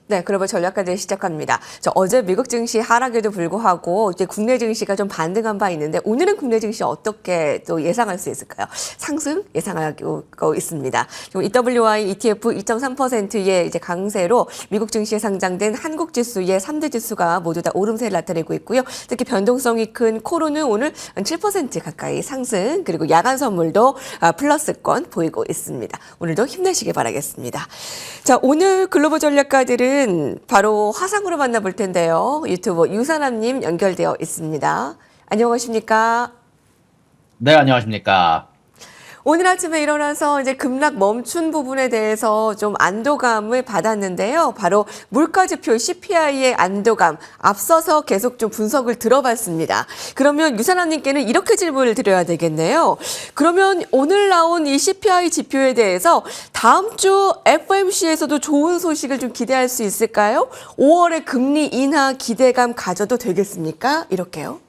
네, 글로벌 전략가들 시작합니다. 어제 미국 증시 하락에도 불구하고 이제 국내 증시가 좀 반등한 바 있는데 오늘은 국내 증시 어떻게 또 예상할 수 있을까요? 상승 예상하고 있습니다. EWI ETF 2.3%의 이제 강세로 미국 증시에 상장된 한국 지수의 3대 지수가 모두 다 오름세를 나타내고 있고요. 특히 변동성이 큰 코로는 오늘 7% 가까이 상승, 그리고 야간 선물도 플러스권 보이고 있습니다. 오늘도 힘내시길 바라겠습니다. 자, 오늘 글로벌 전략가들은 바로 화상으로 만나볼 텐데요. 유튜버 유산암님 연결되어 있습니다. 안녕하십니까? 네, 안녕하십니까. 오늘 아침에 일어나서 이제 급락 멈춘 부분에 대해서 좀 안도감을 받았는데요. 바로 물가지표 CPI의 안도감, 앞서서 계속 좀 분석을 들어봤습니다. 그러면 유산암님께는 이렇게 질문을 드려야 되겠네요. 그러면 오늘 나온 이 CPI 지표에 대해서 다음 주 FOMC에서도 좋은 소식을 좀 기대할 수 있을까요? 5월에 금리 인하 기대감 가져도 되겠습니까? 이렇게요.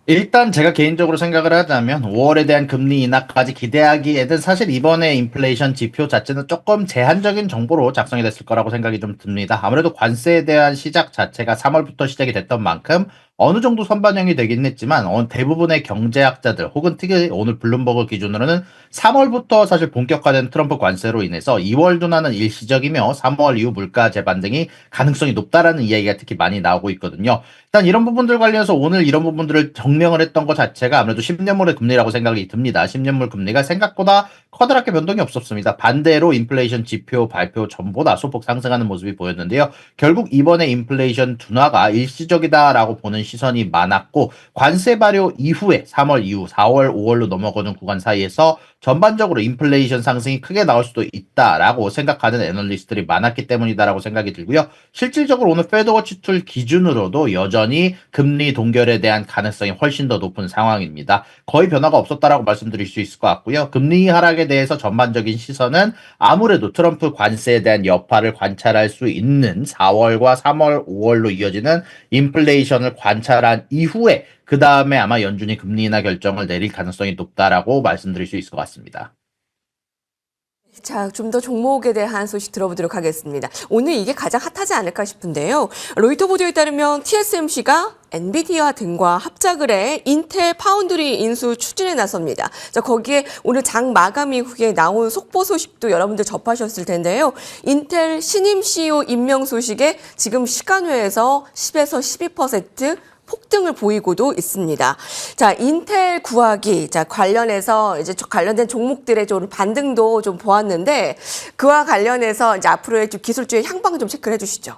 일단 제가 개인적으로 생각을 하자면 5월에 대한 금리 인하까지 기대하기에는 사실 이번에 인플레이션 지표 자체는 조금 제한적인 정보로 작성이 됐을 거라고 생각이 좀 듭니다. 아무래도 관세에 대한 시작 자체가 3월부터 시작이 됐던 만큼 어느 정도 선반영이 되긴 했지만 대부분의 경제학자들 혹은 특히 오늘 블룸버그 기준으로는 3월부터 사실 본격화된 트럼프 관세로 인해서 2월 둔화는 일시적이며 3월 이후 물가 재반등이 가능성이 높다라는 이야기가 특히 많이 나오고 있거든요. 일단 이런 부분들 관련해서 오늘 이런 부분들을 정명을 했던 것 자체가 아무래도 10년물의 금리라고 생각이 듭니다. 10년물 금리가 생각보다 커다랗게 변동이 없었습니다. 반대로 인플레이션 지표 발표 전보다 소폭 상승하는 모습이 보였는데요. 결국 이번에 인플레이션 둔화가 일시적이다라고 보는 시선이 많았고 관세 발효 이후에 3월 이후 4월, 5월로 넘어가는 구간 사이에서 전반적으로 인플레이션 상승이 크게 나올 수도 있다라고 생각하는 애널리스트들이 많았기 때문이다라고 생각이 들고요. 실질적으로 오늘 페드워치 툴 기준으로도 여전히 금리 동결에 대한 가능성이 훨씬 더 높은 상황입니다. 거의 변화가 없었다라고 말씀드릴 수 있을 것 같고요. 금리 하락에 대해서 전반적인 시선은 아무래도 트럼프 관세에 대한 여파를 관찰할 수 있는 4월과 3월, 5월로 이어지는 인플레이션을 관찰한 이후에 그 다음에 아마 연준이 금리 인하 결정을 내릴 가능성이 높다라고 말씀드릴 수 있을 것 같습니다. 자, 좀 더 종목에 대한 소식 들어보도록 하겠습니다. 오늘 이게 가장 핫하지 않을까 싶은데요. 로이터 보도에 따르면 TSMC가 엔비디아 등과 합작을 해 인텔 파운드리 인수 추진에 나섭니다. 자, 거기에 오늘 장 마감 이후에 나온 속보 소식도 여러분들 접하셨을 텐데요. 인텔 신임 CEO 임명 소식에 지금 시간외에서 10에서 12% 폭등을 보이고도 있습니다. 자, 인텔 구하기, 자, 관련해서 이제 관련된 종목들의 좀 반등도 좀 보았는데 그와 관련해서 이제 앞으로의 좀 기술주의 향방 좀 체크를 해주시죠.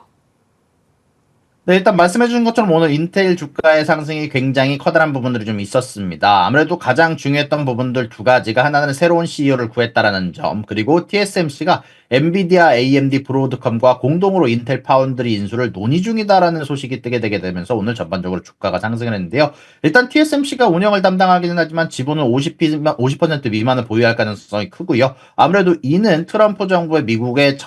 네, 일단 말씀해 주신 것처럼 오늘 인텔 주가의 상승이 굉장히 커다란 부분들이 좀 있었습니다. 아무래도 가장 중요했던 부분들 두 가지가 하나는 새로운 CEO를 구했다라는 점, 그리고 TSMC가 엔비디아, AMD, 브로드컴과 공동으로 인텔 파운드리 인수를 논의 중이다라는 소식이 뜨게 되게 되면서 오늘 전반적으로 주가가 상승을 했는데요. 일단 TSMC가 운영을 담당하기는 하지만 지분은 50% 미만을 보유할 가능성이 크고요. 아무래도 이는 트럼프 정부의 미국의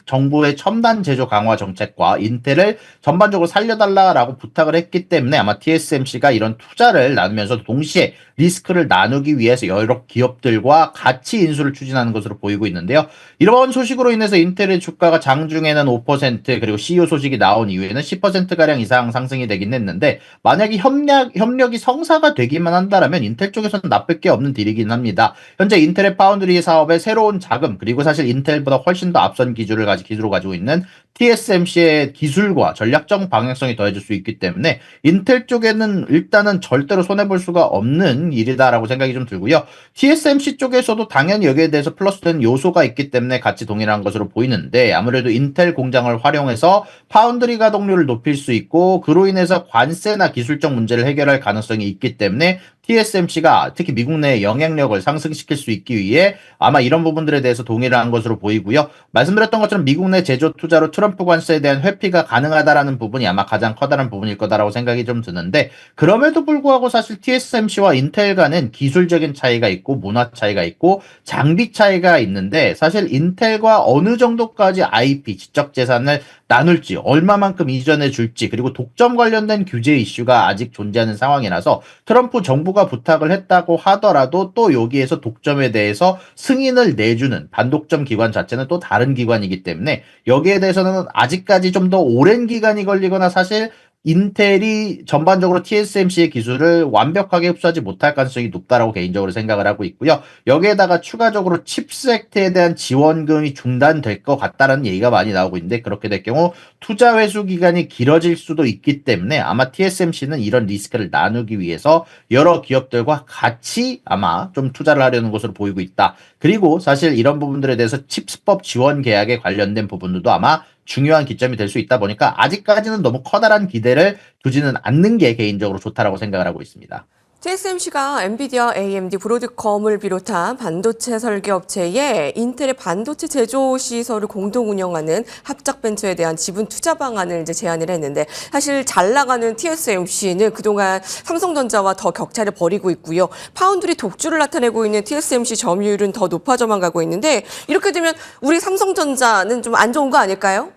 정부의 첨단 제조 강화 정책과 인텔을 전반적으로 살려달라라고 부탁을 했기 때문에 아마 TSMC가 이런 투자를 나누면서 동시에 리스크를 나누기 위해서 여러 기업들과 같이 인수를 추진하는 것으로 보이고 있는데요. 이런 소식으로 인해서 인텔의 주가가 장중에는 5% 그리고 CEO 소식이 나온 이후에는 10%가량 이상 상승이 되긴 했는데 만약에 협력이 성사가 되기만 한다면 인텔 쪽에서는 나쁠 게 없는 딜이긴 합니다. 현재 인텔의 파운드리 사업의 새로운 자금 그리고 사실 인텔보다 훨씬 더 앞선 기술을 가지고 있는 TSMC의 기술과 전략적 방향성이 더해질 수 있기 때문에 인텔 쪽에는 일단은 절대로 손해볼 수가 없는 일이다라고 생각이 좀 들고요. TSMC 쪽에서도 당연히 여기에 대해서 플러스된 요소가 있기 때문에 같이 동일한 것으로 보이는데 아무래도 인텔 공장을 활용해서 파운드리 가동률을 높일 수 있고 그로 인해서 관세나 기술적 문제를 해결할 가능성이 있기 때문에 TSMC가 특히 미국 내 영향력을 상승시킬 수 있기 위해 아마 이런 부분들에 대해서 동의를 한 것으로 보이고요. 말씀드렸던 것처럼 미국 내 제조 투자로 트럼프 관세에 대한 회피가 가능하다라는 부분이 아마 가장 커다란 부분일 거다라고 생각이 좀 드는데 그럼에도 불구하고 사실 TSMC와 인텔 간은 기술적인 차이가 있고 문화 차이가 있고 장비 차이가 있는데 사실 인텔과 어느 정도까지 IP 지적 재산을 나눌지, 얼마만큼 이전해 줄지, 그리고 독점 관련된 규제 이슈가 아직 존재하는 상황이라서 트럼프 정부가 부탁을 했다고 하더라도 또 여기에서 독점에 대해서 승인을 내주는 반독점 기관 자체는 또 다른 기관이기 때문에 여기에 대해서는 아직까지 좀 더 오랜 기간이 걸리거나 사실 인텔이 전반적으로 TSMC의 기술을 완벽하게 흡수하지 못할 가능성이 높다라고 개인적으로 생각을 하고 있고요. 여기에다가 추가적으로 칩세트에 대한 지원금이 중단될 것 같다라는 얘기가 많이 나오고 있는데 그렇게 될 경우 투자 회수 기간이 길어질 수도 있기 때문에 아마 TSMC는 이런 리스크를 나누기 위해서 여러 기업들과 같이 아마 좀 투자를 하려는 것으로 보이고 있다. 그리고 사실 이런 부분들에 대해서 칩스법 지원 계약에 관련된 부분들도 아마 중요한 기점이 될 수 있다 보니까 아직까지는 너무 커다란 기대를 두지는 않는 게 개인적으로 좋다라고 생각을 하고 있습니다. TSMC가 엔비디아, AMD, 브로드컴을 비롯한 반도체 설계 업체에 인텔의 반도체 제조 시설을 공동 운영하는 합작 벤처에 대한 지분 투자 방안을 이제 제안을 했는데 사실 잘 나가는 TSMC는 그동안 삼성전자와 더 격차를 벌이고 있고요. 파운드리 독주를 나타내고 있는 TSMC 점유율은 더 높아져만 가고 있는데 이렇게 되면 우리 삼성전자는 좀 안 좋은 거 아닐까요?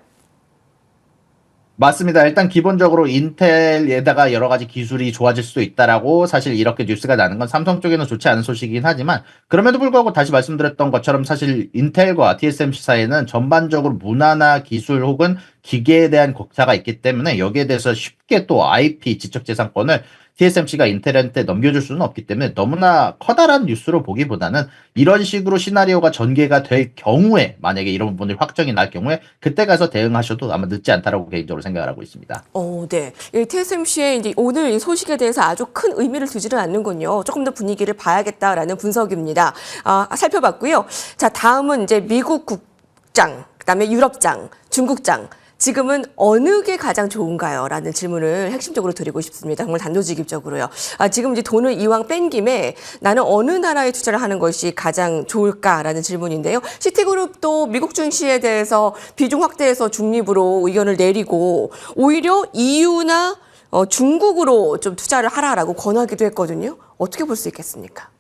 맞습니다. 일단 기본적으로 인텔에다가 여러 가지 기술이 좋아질 수도 있다라고 사실 이렇게 뉴스가 나는 건 삼성 쪽에는 좋지 않은 소식이긴 하지만 그럼에도 불구하고 다시 말씀드렸던 것처럼 사실 인텔과 TSMC 사이에는 전반적으로 문화나 기술 혹은 기계에 대한 격차가 있기 때문에 여기에 대해서 쉽게 또 IP 지적재산권을 TSMC가 인텔한테 넘겨줄 수는 없기 때문에 너무나 커다란 뉴스로 보기보다는 이런 식으로 시나리오가 전개가 될 경우에 만약에 이런 부분이 확정이 날 경우에 그때 가서 대응하셔도 아마 늦지 않다라고 개인적으로 생각을 하고 있습니다. 네. 이 TSMC의 이제 오늘 이 소식에 대해서 아주 큰 의미를 두지는 않는군요. 조금 더 분위기를 봐야겠다라는 분석입니다. 살펴봤고요. 자, 다음은 이제 미국 국장, 그다음에 유럽장, 중국장. 지금은 어느 게 가장 좋은가요? 라는 질문을 핵심적으로 드리고 싶습니다. 정말 단도직입적으로요. 지금 이제 돈을 이왕 뺀 김에 나는 어느 나라에 투자를 하는 것이 가장 좋을까라는 질문인데요. 시티그룹도 미국 증시에 대해서 비중 확대해서 중립으로 의견을 내리고 오히려 EU나 중국으로 좀 투자를 하라라고 권하기도 했거든요. 어떻게 볼 수 있겠습니까?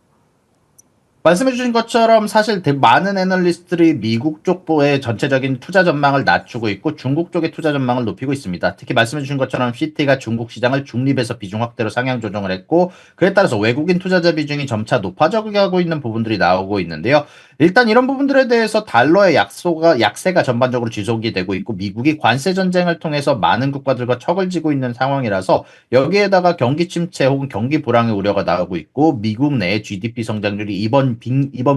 말씀해 주신 것처럼 사실 많은 애널리스트들이 미국 쪽의 전체적인 투자 전망을 낮추고 있고 중국 쪽의 투자 전망을 높이고 있습니다. 특히 말씀해 주신 것처럼 CT가 중국 시장을 중립에서 비중 확대로 상향 조정을 했고 그에 따라서 외국인 투자자 비중이 점차 높아져가고 있는 부분들이 나오고 있는데요. 일단 이런 부분들에 대해서 달러의 약세가 전반적으로 지속이 되고 있고 미국이 관세 전쟁을 통해서 많은 국가들과 척을 지고 있는 상황이라서 여기에다가 경기 침체 혹은 경기 불황의 우려가 나오고 있고 미국 내 GDP 성장률이 이번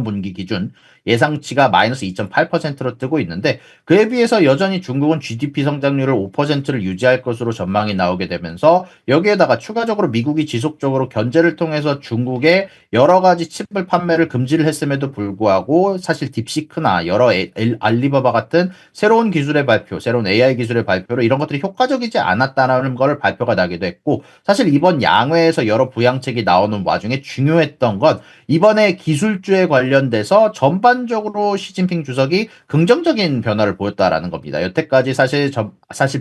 분기 기준 예상치가 마이너스 2.8%로 뜨고 있는데 그에 비해서 여전히 중국은 GDP 성장률을 5%를 유지할 것으로 전망이 나오게 되면서 여기에다가 추가적으로 미국이 지속적으로 견제를 통해서 중국에 여러 가지 칩을 판매를 금지를 했음에도 불구하고 사실 딥시크나 여러 알리바바 같은 새로운 기술의 발표, 새로운 AI 기술의 발표로 이런 것들이 효과적이지 않았다는 걸 발표가 나기도 했고 사실 이번 양회에서 여러 부양책이 나오는 와중에 중요했던 건 이번에 기술주에 관련돼서 전반적으로 시진핑 주석이 긍정적인 변화를 보였다라는 겁니다. 여태까지 사실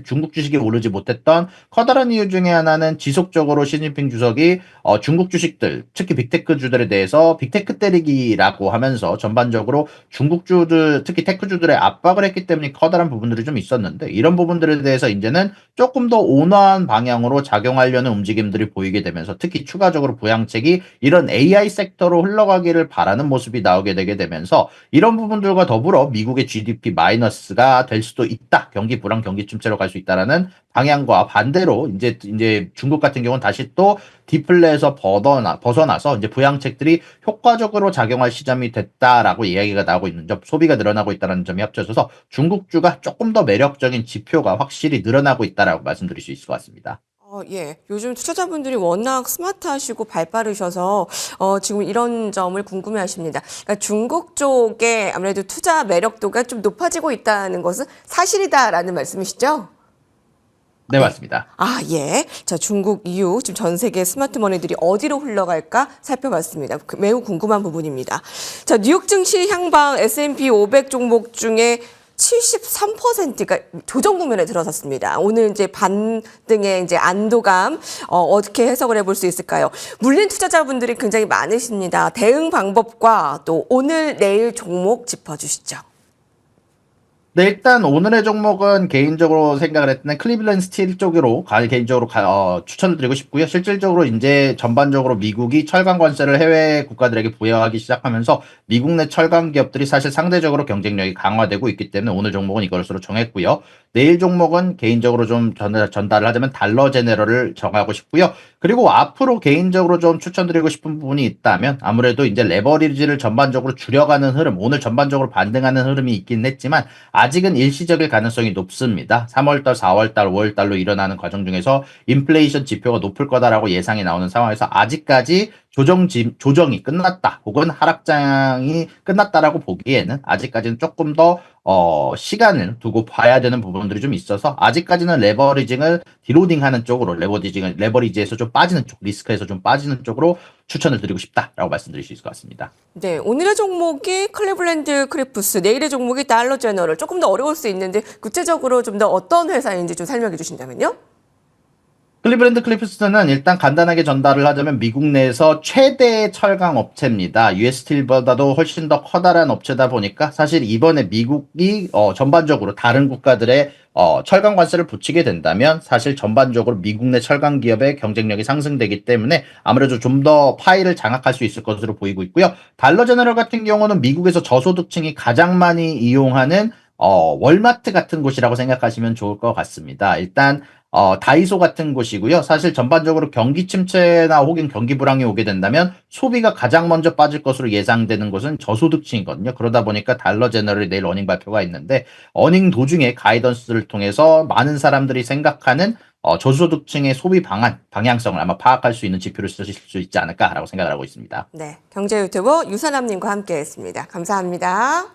중국 주식이 오르지 못했던 커다란 이유 중에 하나는 지속적으로 시진핑 주석이 중국 주식들, 특히 빅테크주들에 대해서 빅테크 때리기라고 하면서 전반적으로 중국주들, 특히 테크주들의 압박을 했기 때문에 커다란 부분들이 좀 있었는데 이런 부분들에 대해서 이제는 조금 더 온화한 방향으로 작용하려는 움직임들이 보이게 되면서 특히 추가적으로 부양책이 이런 AI 섹터로 흘러가기를 바라는 모습이 나오게 되게 되면서 이런 부분들과 더불어 미국의 GDP 마이너스가 될 수도 있다. 경기 불황, 경기 침체로 갈 수 있다라는 방향과 반대로 이제 중국 같은 경우는 다시 또 디플레에서 벗어나서 이제 부양책들이 효과적으로 작용할 시점이 됐다라고 이야기가 나오고 있는 점, 소비가 늘어나고 있다는 점이 합쳐져서 중국주가 조금 더 매력적인 지표가 확실히 늘어나고 있다라고 말씀드릴 수 있을 것 같습니다. 예. 요즘 투자자분들이 워낙 스마트하시고 발빠르셔서 지금 이런 점을 궁금해 하십니다. 그러니까 중국 쪽에 아무래도 투자 매력도가 좀 높아지고 있다는 것은 사실이다라는 말씀이시죠? 네, 맞습니다. 예. 자, 중국 이후 지금 전 세계 스마트 머니들이 어디로 흘러갈까 살펴봤습니다. 매우 궁금한 부분입니다. 자, 뉴욕 증시 향방 S&P 500 종목 중에 73%가 조정 국면에 들어섰습니다. 오늘 이제 반등의 이제 안도감 어떻게 해석을 해볼 수 있을까요? 물린 투자자분들이 굉장히 많으십니다. 대응 방법과 또 오늘 내일 종목 짚어주시죠. 네, 일단 오늘의 종목은 개인적으로 생각을 했을 때는 클리블랜드 스틸 쪽으로 개인적으로 추천을 드리고 싶고요. 실질적으로 이제 전반적으로 미국이 철강 관세를 해외 국가들에게 부여하기 시작하면서 미국 내 철강 기업들이 사실 상대적으로 경쟁력이 강화되고 있기 때문에 오늘 종목은 이것으로 정했고요. 내일 종목은 개인적으로 좀 전달을 하자면 달러 제네럴을 정하고 싶고요. 그리고 앞으로 개인적으로 좀 추천드리고 싶은 부분이 있다면 아무래도 이제 레버리지를 전반적으로 줄여가는 흐름, 오늘 전반적으로 반등하는 흐름이 있긴 했지만 아직은 일시적일 가능성이 높습니다. 3월달, 4월달, 5월달로 일어나는 과정 중에서 인플레이션 지표가 높을 거다라고 예상이 나오는 상황에서 아직까지 조정이 끝났다 혹은 하락장이 끝났다라고 보기에는 아직까지는 조금 더 시간을 두고 봐야 되는 부분들이 좀 있어서 아직까지는 레버리징을 디로딩하는 쪽으로 레버리지에서 좀 빠지는 쪽, 리스크에서 좀 빠지는 쪽으로 추천을 드리고 싶다라고 말씀드릴 수 있을 것 같습니다. 네, 오늘의 종목이 클리블랜드 크리프스, 내일의 종목이 달러 제너럴. 조금 더 어려울 수 있는데 구체적으로 좀 더 어떤 회사인지 좀 설명해 주신다면요? 클리브랜드 클리프스는 일단 간단하게 전달을 하자면 미국 내에서 최대 철강 업체입니다. US 스틸보다도 훨씬 더 커다란 업체다 보니까 사실 이번에 미국이 전반적으로 다른 국가들의 철강 관세를 붙이게 된다면 사실 전반적으로 미국 내 철강 기업의 경쟁력이 상승되기 때문에 아무래도 좀 더 파이를 장악할 수 있을 것으로 보이고 있고요. 달러 제너럴 같은 경우는 미국에서 저소득층이 가장 많이 이용하는 월마트 같은 곳이라고 생각하시면 좋을 것 같습니다. 일단 다이소 같은 곳이고요. 사실 전반적으로 경기 침체나 혹은 경기 불황이 오게 된다면 소비가 가장 먼저 빠질 것으로 예상되는 곳은 저소득층이거든요. 그러다 보니까 달러 제너럴이 내일 어닝 발표가 있는데 어닝 도중에 가이던스를 통해서 많은 사람들이 생각하는 저소득층의 소비 방향성을 아마 파악할 수 있는 지표를 쓰실 수 있지 않을까라고 생각을 하고 있습니다. 네, 경제 유튜버 유선남님과 함께했습니다. 감사합니다.